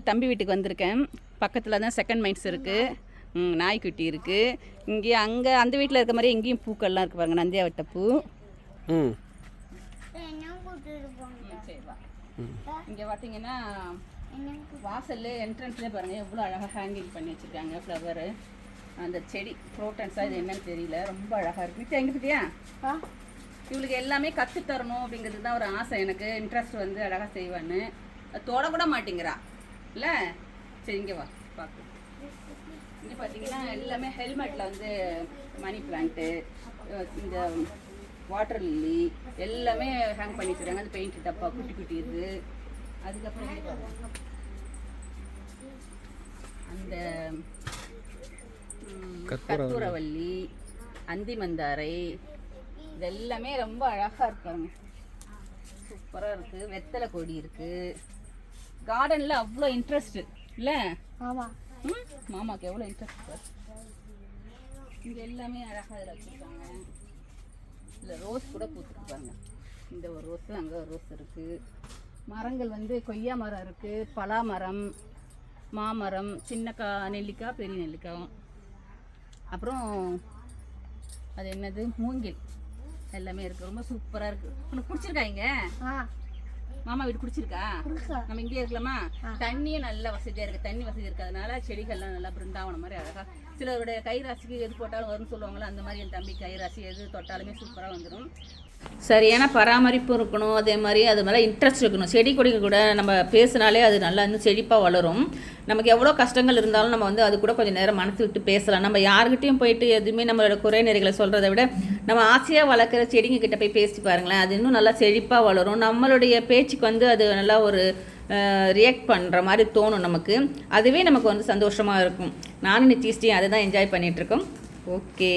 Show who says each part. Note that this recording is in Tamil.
Speaker 1: தம்பி வீட்டுக்கு வந்திருக்கேன். பக்கத்தில் தான் செகண்ட் மைண்ட்ஸ் இருக்குது, நாய்க்குட்டி இருக்குது. இங்கே அங்கே அந்த வீட்டில் இருக்க மாதிரி எங்கேயும் பூக்கள்லாம் இருக்குது பாருங்க, நந்தியாவட்ட பூ. இங்கே பார்த்தீங்கன்னா வாசல் என்ட்ரன்ஸ்லேயே பாருங்கள் எவ்வளோ அழகாக ஹேங்கிங் பண்ணி வச்சுருக்காங்க ஃப்ளவரு. அந்த செடி குரோட்டன்ஸாக இது என்னன்னு தெரியல, ரொம்ப அழகாக இருக்குது. எங்கே பற்றியா இவளுக்கு எல்லாமே கற்றுத்தரணும் அப்படிங்கிறது தான் ஒரு ஆசை எனக்கு. இன்ட்ரெஸ்ட் வந்து அழகாக செய்வான்னு தொடக்கூட மாட்டேங்கிறா இல்லை. சரி இங்கே வா பார்க்கலாம். இங்கே பார்த்தீங்கன்னா எல்லாமே ஹெல்மெட்டில் வந்து மணி பிளான்ட்டு, இந்த வாட்டர் லில்லி எல்லாமே ஹேங் பண்ணி வச்சுருக்காங்க. அந்த பெயிண்ட் டப்பா குட்டி குட்டி இருக்குது. அதுக்கப்புறம் அந்த கற்பூரவல்லி, அந்தி மந்தாரை, இதெல்லாமே ரொம்ப அழகாக இருக்காங்க, சூப்பராக இருக்குது. வெத்தலை கொடி இருக்குது. கார்டனில் அவ்வளோ இன்ட்ரெஸ்ட் இல்லை? ஆமாம். மாமாவுக்கு எவ்வளோ இன்ட்ரெஸ்ட். இங்கே எல்லாமே அழகாக இதில் வச்சுருக்காங்க. இல்லை ரோஸ் கூட பூத்துருப்பாங்க. இந்த ஒரு ரோஸு, அங்கே ஒரு ரோஸ் இருக்குது. மரங்கள் வந்து கொய்யா மரம் இருக்குது, பலா மரம், மாமரம், சின்ன நெல்லிக்காய், பெரிய நெல்லிக்காயும். அப்புறம் அது என்னது மூங்கில் எல்லாமே இருக்குது. ரொம்ப சூப்பராக இருக்குது. உனக்கு பிடிச்சிருக்காங்க? மாமா வீடு பிடிச்சிருக்கா? நம்ம இங்கே இருக்கலாமா? தண்ணியும் நல்ல வசதியாக இருக்குது. தண்ணி வசதி இருக்கிறதுனால செடிகள்லாம் நல்லா பிருந்தாவனம் மாதிரி அழகாக. சிலருடைய கைராசிக்கு எது போட்டாலும் வரும்னு சொல்லுவாங்களோ, அந்த மாதிரி என் தம்பி கைராசி எது தொட்டாலுமே சூப்பராக வந்துடும். சரியான பராமரிப்பு இருக்கணும், அதே மாதிரி அது மேலே இன்ட்ரெஸ்ட் இருக்கணும். செடி கொடிங்க கூட நம்ம பேசினாலே அது நல்லா இன்னும் செழிப்பாக வளரும். நமக்கு எவ்வளோ கஷ்டங்கள் இருந்தாலும் நம்ம வந்து அது கூட கொஞ்சம் நேரம் மனசு விட்டு பேசலாம். நம்ம யாருக்கிட்டையும் போயிட்டு எதுவுமே நம்மளோட குறை நிறைகளை சொல்கிறத விட நம்ம ஆசையாக வளர்க்குற செடிங்க கிட்ட போய் பேசி பாருங்களேன், அது இன்னும் நல்லா செழிப்பாக வளரும். நம்மளுடைய பேச்சுக்கு வந்து அது நல்லா ஒரு ரியாக்ட் பண்ணுற மாதிரி தோணும் நமக்கு. அதுவே நமக்கு வந்து சந்தோஷமாக இருக்கும். நானும் நிச்சயிஸ்டியும் அதை தான் என்ஜாய் பண்ணிகிட்ருக்கோம். ஓகே.